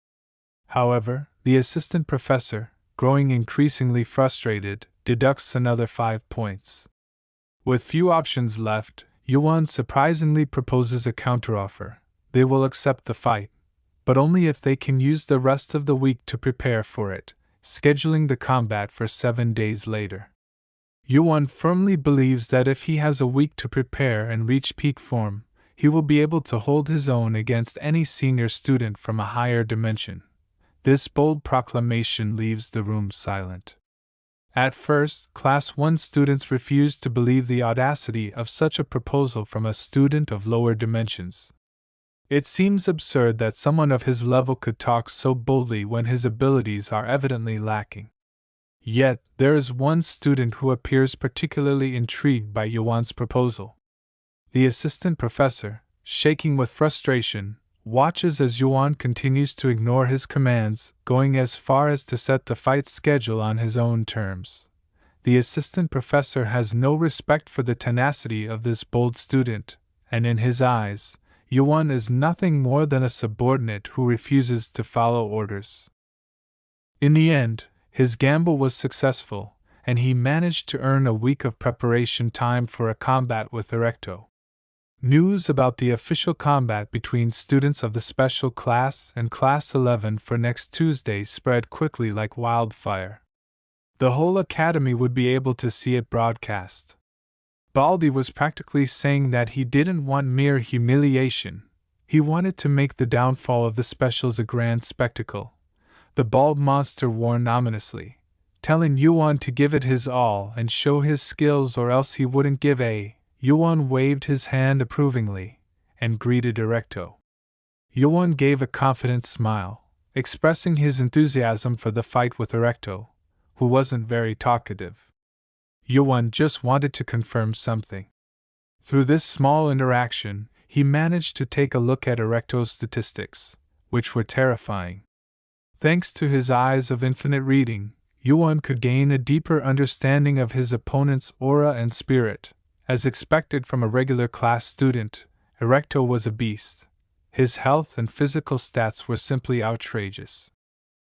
However, the assistant professor, growing increasingly frustrated, deducts another 5 points. With few options left, Yuan surprisingly proposes a counteroffer. They will accept the fight, but only if they can use the rest of the week to prepare for it, scheduling the combat for 7 days later. Yuan firmly believes that if he has a week to prepare and reach peak form, he will be able to hold his own against any senior student from a higher dimension. This bold proclamation leaves the room silent. At first, Class 1 students refused to believe the audacity of such a proposal from a student of lower dimensions. It seems absurd that someone of his level could talk so boldly when his abilities are evidently lacking. Yet, there is one student who appears particularly intrigued by Yuan's proposal. The assistant professor, shaking with frustration, watches as Yuan continues to ignore his commands, going as far as to set the fight schedule on his own terms. The assistant professor has no respect for the tenacity of this bold student, and in his eyes, Yuan is nothing more than a subordinate who refuses to follow orders. In the end, his gamble was successful, and he managed to earn a week of preparation time for a combat with Erecto. News about the official combat between students of the special class and Class 11 for next Tuesday spread quickly like wildfire. The whole academy would be able to see it broadcast. Baldy was practically saying that he didn't want mere humiliation, he wanted to make the downfall of the specials a grand spectacle. The bald monster warned ominously, telling Yuan to give it his all and show his skills or else he wouldn't give a. Yuan waved his hand approvingly, and greeted Erecto. Yuan gave a confident smile, expressing his enthusiasm for the fight with Erecto, who wasn't very talkative. Yuan just wanted to confirm something. Through this small interaction, he managed to take a look at Erecto's statistics, which were terrifying. Thanks to his eyes of infinite reading, Yuan could gain a deeper understanding of his opponent's aura and spirit. As expected from a regular class student, Erecto was a beast. His health and physical stats were simply outrageous.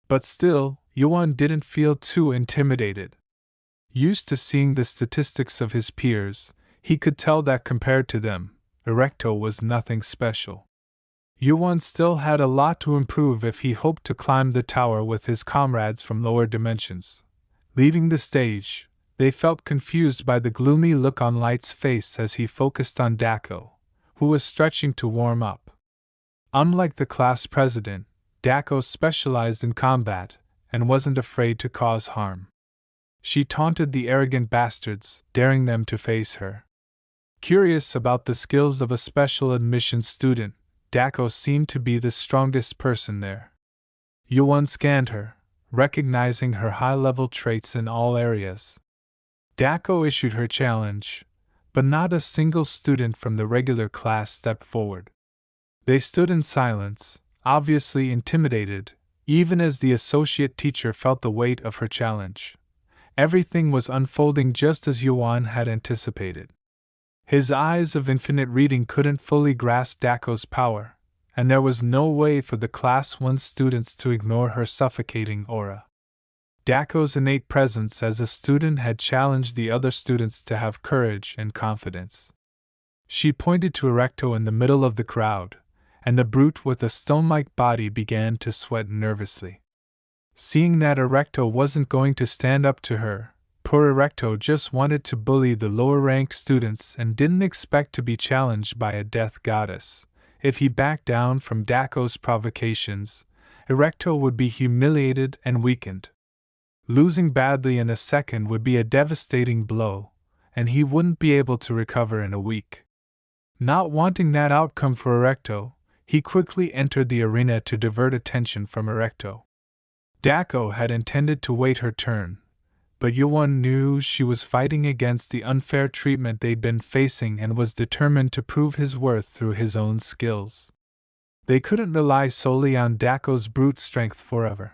But still, Yuan didn't feel too intimidated. Used to seeing the statistics of his peers, he could tell that compared to them, Erecto was nothing special. Yuan still had a lot to improve if he hoped to climb the tower with his comrades from lower dimensions. Leaving the stage, they felt confused by the gloomy look on Light's face as he focused on Dako, who was stretching to warm up. Unlike the class president, Dako specialized in combat and wasn't afraid to cause harm. She taunted the arrogant bastards, daring them to face her. Curious about the skills of a special admissions student, Dako seemed to be the strongest person there. Yuan scanned her, recognizing her high-level traits in all areas. Dako issued her challenge, but not a single student from the regular class stepped forward. They stood in silence, obviously intimidated, even as the associate teacher felt the weight of her challenge. Everything was unfolding just as Yuan had anticipated. His eyes of infinite reading couldn't fully grasp Dako's power, and there was no way for the Class 1 students to ignore her suffocating aura. Dako's innate presence as a student had challenged the other students to have courage and confidence. She pointed to Erecto in the middle of the crowd, and the brute with a stone-like body began to sweat nervously. Seeing that Erecto wasn't going to stand up to her, poor Erecto just wanted to bully the lower-ranked students and didn't expect to be challenged by a death goddess. If he backed down from Dako's provocations, Erecto would be humiliated and weakened. Losing badly in a second would be a devastating blow, and he wouldn't be able to recover in a week. Not wanting that outcome for Erecto, he quickly entered the arena to divert attention from Erecto. Dako had intended to wait her turn, but Yuan knew she was fighting against the unfair treatment they'd been facing and was determined to prove his worth through his own skills. They couldn't rely solely on Dako's brute strength forever.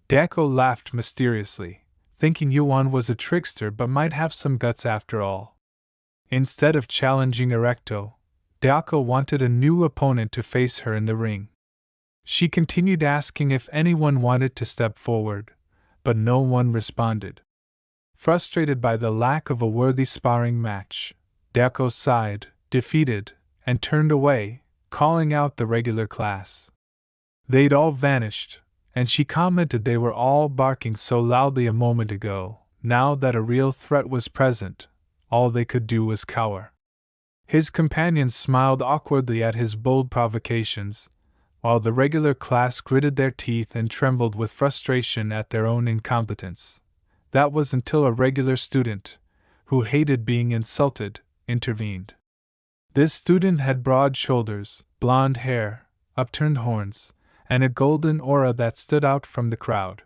Dako laughed mysteriously, thinking Yuan was a trickster but might have some guts after all. Instead of challenging Erecto, Dako wanted a new opponent to face her in the ring. She continued asking if anyone wanted to step forward, but no one responded. Frustrated by the lack of a worthy sparring match, Dako sighed, defeated, and turned away, calling out the regular class. They'd all vanished, and she commented they were all barking so loudly a moment ago. Now that a real threat was present, all they could do was cower. His companions smiled awkwardly at his bold provocations, while the regular class gritted their teeth and trembled with frustration at their own incompetence. That was until a regular student, who hated being insulted, intervened. This student had broad shoulders, blonde hair, upturned horns, and a golden aura that stood out from the crowd.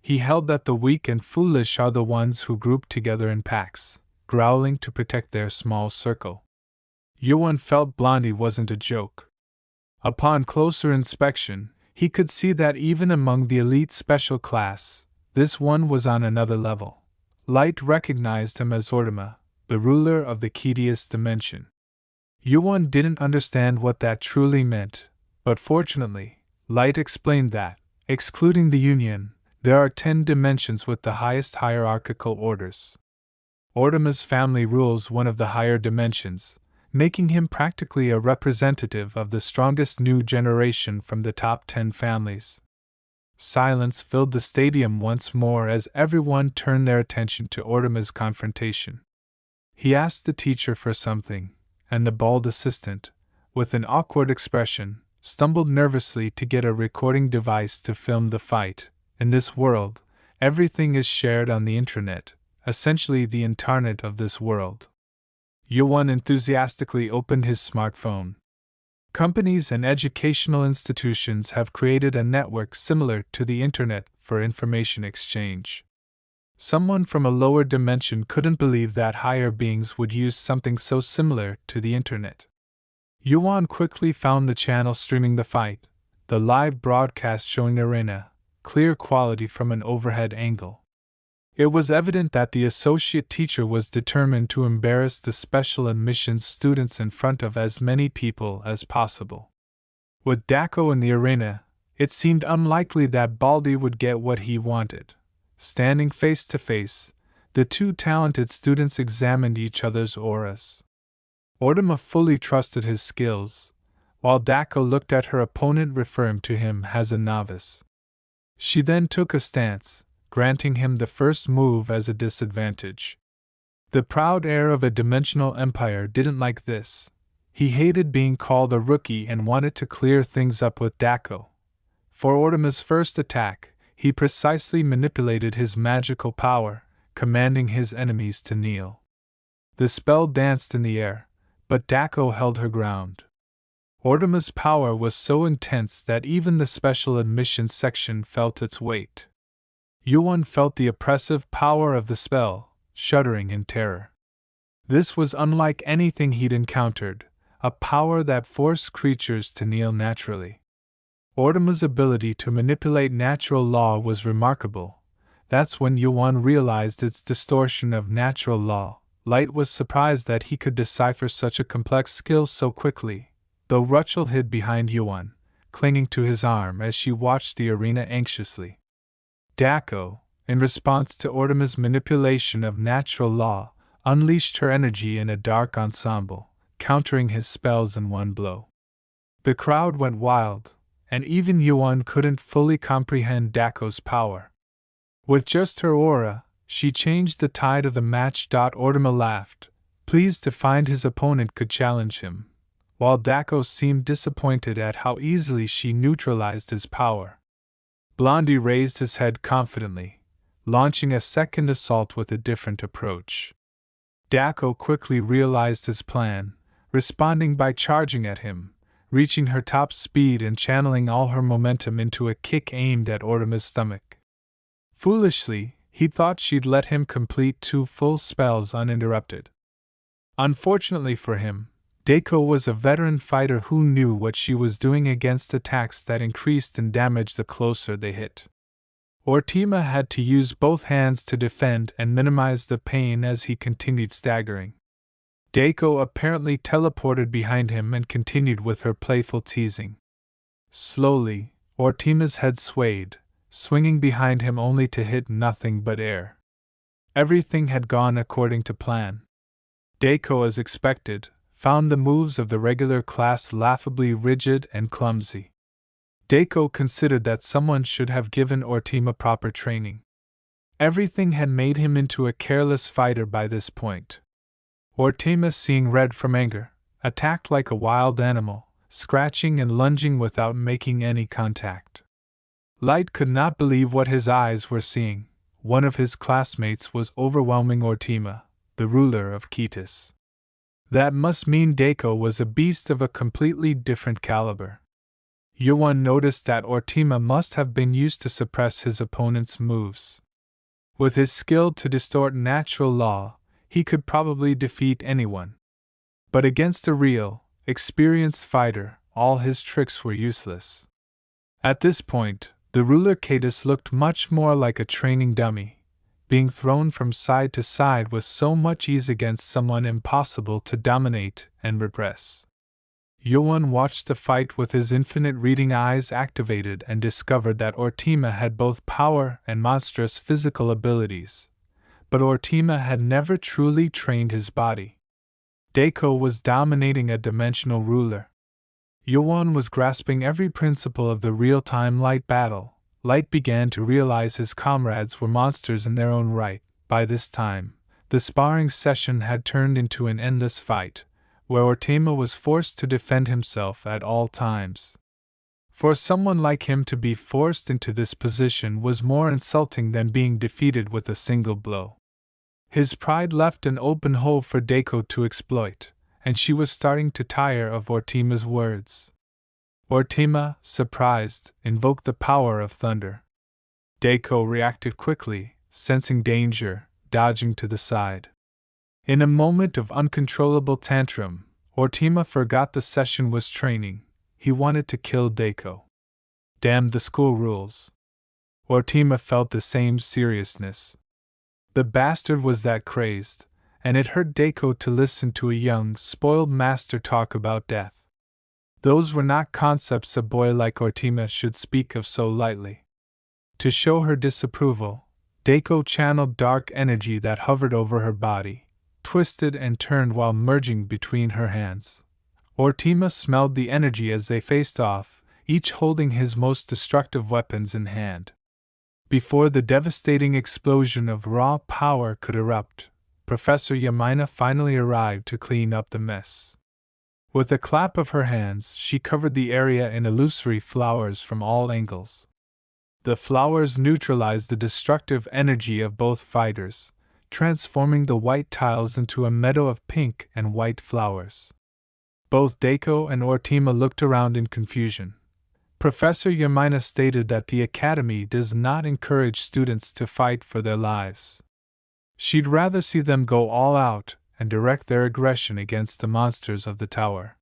He held that the weak and foolish are the ones who group together in packs, growling to protect their small circle. Yuan felt Blondie wasn't a joke. Upon closer inspection, he could see that even among the elite special class, this one was on another level. Light recognized him as Ortima, the ruler of the Kidius dimension. Yuan didn't understand what that truly meant, but fortunately, Light explained that, excluding the Union, there are 10 dimensions with the highest hierarchical orders. Ortima's family rules one of the higher dimensions, making him practically a representative of the strongest new generation from the top 10 families. Silence filled the stadium once more as everyone turned their attention to Ortima's confrontation. He asked the teacher for something, and the bald assistant, with an awkward expression, stumbled nervously to get a recording device to film the fight. In this world, everything is shared on the intranet, essentially the internet of this world. Yuan enthusiastically opened his smartphone. Companies and educational institutions have created a network similar to the internet for information exchange. Someone from a lower dimension couldn't believe that higher beings would use something so similar to the internet. Yuan quickly found the channel streaming the fight, the live broadcast showing the arena, clear quality from an overhead angle. It was evident that the associate teacher was determined to embarrass the special admissions students in front of as many people as possible. With Daco in the arena, it seemed unlikely that Baldi would get what he wanted. Standing face to face, the two talented students examined each other's auras. Ortima fully trusted his skills, while Daco looked at her opponent referring to him as a novice. She then took a stance, granting him the first move as a disadvantage. The proud heir of a dimensional empire didn't like this. He hated being called a rookie and wanted to clear things up with Daco. For Ortima's first attack, he precisely manipulated his magical power, commanding his enemies to kneel. The spell danced in the air, but Daco held her ground. Ortima's power was so intense that even the special admissions section felt its weight. Yuan felt the oppressive power of the spell, shuddering in terror. This was unlike anything he'd encountered, a power that forced creatures to kneel naturally. Ortima's ability to manipulate natural law was remarkable. That's when Yuan realized its distortion of natural law. Light was surprised that he could decipher such a complex skill so quickly, though Rachel hid behind Yuan, clinging to his arm as she watched the arena anxiously. Daco, in response to Ortima's manipulation of natural law, unleashed her energy in a dark ensemble, countering his spells in one blow. The crowd went wild, and even Yuan couldn't fully comprehend Daco's power. With just her aura, she changed the tide of the match. Ortima laughed, pleased to find his opponent could challenge him, while Daco seemed disappointed at how easily she neutralized his power. Blondie raised his head confidently, launching a second assault with a different approach. Daco quickly realized his plan, responding by charging at him, reaching her top speed and channeling all her momentum into a kick aimed at Ortima's stomach. Foolishly, he thought she'd let him complete 2 full spells uninterrupted. Unfortunately for him, Daco was a veteran fighter who knew what she was doing against attacks that increased in damage the closer they hit. Ortima had to use both hands to defend and minimize the pain as he continued staggering. Daco apparently teleported behind him and continued with her playful teasing. Slowly, Ortima's head swayed, swinging behind him only to hit nothing but air. Everything had gone according to plan. Daco, as expected, found the moves of the regular class laughably rigid and clumsy. Daco considered that someone should have given Ortima proper training. Everything had made him into a careless fighter by this point. Ortima, seeing red from anger, attacked like a wild animal, scratching and lunging without making any contact. Light could not believe what his eyes were seeing. One of his classmates was overwhelming Ortima, the ruler of Ketis. That must mean Daco was a beast of a completely different caliber. Yuan noticed that Ortima must have been used to suppress his opponent's moves. With his skill to distort natural law, he could probably defeat anyone. But against a real, experienced fighter, all his tricks were useless. At this point, the ruler Ketis looked much more like a training dummy, being thrown from side to side with so much ease against someone impossible to dominate and repress. Yuan watched the fight with his infinite reading eyes activated and discovered that Ortima had both power and monstrous physical abilities, but Ortima had never truly trained his body. Daco was dominating a dimensional ruler. Yuan was grasping every principle of the real-time light battle, Light began to realize his comrades were monsters in their own right. By this time, the sparring session had turned into an endless fight, where Ortema was forced to defend himself at all times. For someone like him to be forced into this position was more insulting than being defeated with a single blow. His pride left an open hole for Deiko to exploit, and she was starting to tire of Ortema's words. Ortema, surprised, invoked the power of thunder. Deiko reacted quickly, sensing danger, dodging to the side. In a moment of uncontrollable tantrum, Ortema forgot the session was training. He wanted to kill Deiko. Damn the school rules. Ortema felt the same seriousness. The bastard was that crazed, and it hurt Deiko to listen to a young, spoiled master talk about death. Those were not concepts a boy like Ortema should speak of so lightly. To show her disapproval, Deiko channeled dark energy that hovered over her body, twisted and turned while merging between her hands. Ortema smelled the energy as they faced off, each holding his most destructive weapons in hand. Before the devastating explosion of raw power could erupt, Professor Yamina finally arrived to clean up the mess. With a clap of her hands, she covered the area in illusory flowers from all angles. The flowers neutralized the destructive energy of both fighters, transforming the white tiles into a meadow of pink and white flowers. Both Deiko and Ortema looked around in confusion. Professor Yamina stated that the academy does not encourage students to fight for their lives. She'd rather see them go all out and direct their aggression against the monsters of the tower.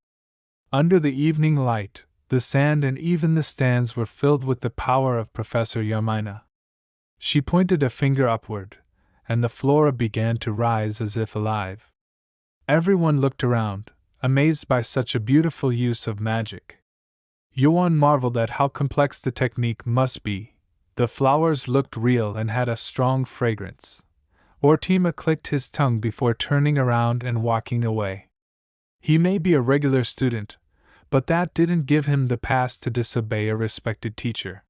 Under the evening light, the sand and even the stands were filled with the power of Professor Yamina. She pointed a finger upward, and the flora began to rise as if alive. Everyone looked around, amazed by such a beautiful use of magic. Yuan marveled at how complex the technique must be. The flowers looked real and had a strong fragrance. Ortema clicked his tongue before turning around and walking away. He may be a regular student, but that didn't give him the pass to disobey a respected teacher.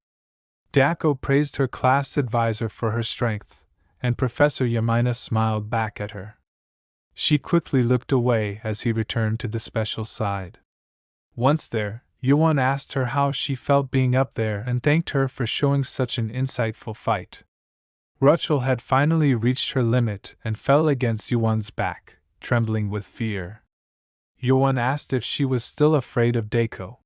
Deiko praised her class advisor for her strength, and Professor Yamina smiled back at her. She quickly looked away as he returned to the special side. Once there, Yuan asked her how she felt being up there and thanked her for showing such an insightful fight. Rachel had finally reached her limit and fell against Yuan's back, trembling with fear. Yuan asked if she was still afraid of Deiko.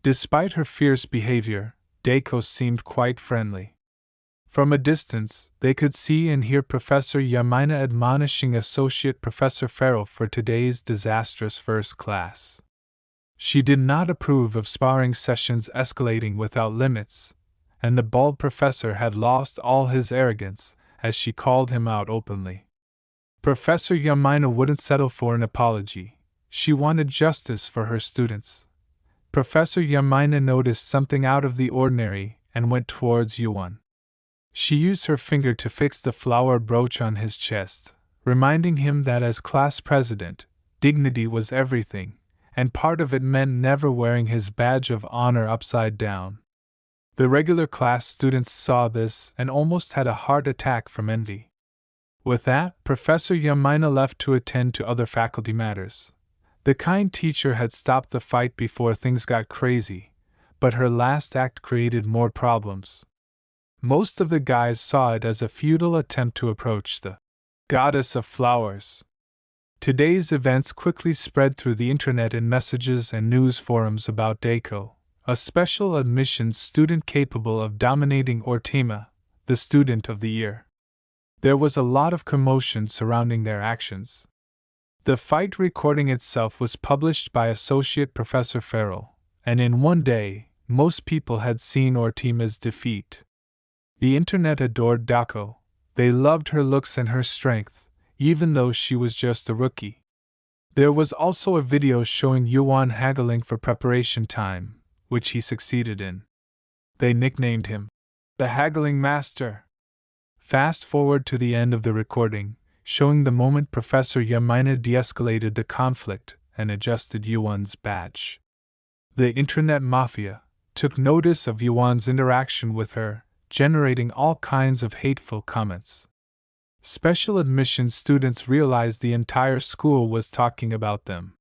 Despite her fierce behavior, Deiko seemed quite friendly. From a distance, they could see and hear Professor Yamina admonishing Associate Professor Farrell for today's disastrous first class. She did not approve of sparring sessions escalating without limits, and the bald professor had lost all his arrogance, as she called him out openly. Professor Yamina wouldn't settle for an apology. She wanted justice for her students. Professor Yamina noticed something out of the ordinary and went towards Yuan. She used her finger to fix the flower brooch on his chest, reminding him that as class president, dignity was everything, and part of it meant never wearing his badge of honor upside down. The regular class students saw this and almost had a heart attack from envy. With that, Professor Yamina left to attend to other faculty matters. The kind teacher had stopped the fight before things got crazy, but her last act created more problems. Most of the guys saw it as a futile attempt to approach the goddess of flowers. Today's events quickly spread through the internet in messages and news forums about Deiko, a special admissions student capable of dominating Ortema, the student of the year. There was a lot of commotion surrounding their actions. The fight recording itself was published by Associate Professor Farrell, and in one day, most people had seen Ortema's defeat. The internet adored Deiko. They loved her looks and her strength, even though she was just a rookie. There was also a video showing Yuan haggling for preparation time, which he succeeded in. They nicknamed him the Haggling Master. Fast forward to the end of the recording, showing the moment Professor Yamina de-escalated the conflict and adjusted Yuan's badge. The Internet Mafia, took notice of Yuan's interaction with her, generating all kinds of hateful comments. Special admission students realized the entire school was talking about them.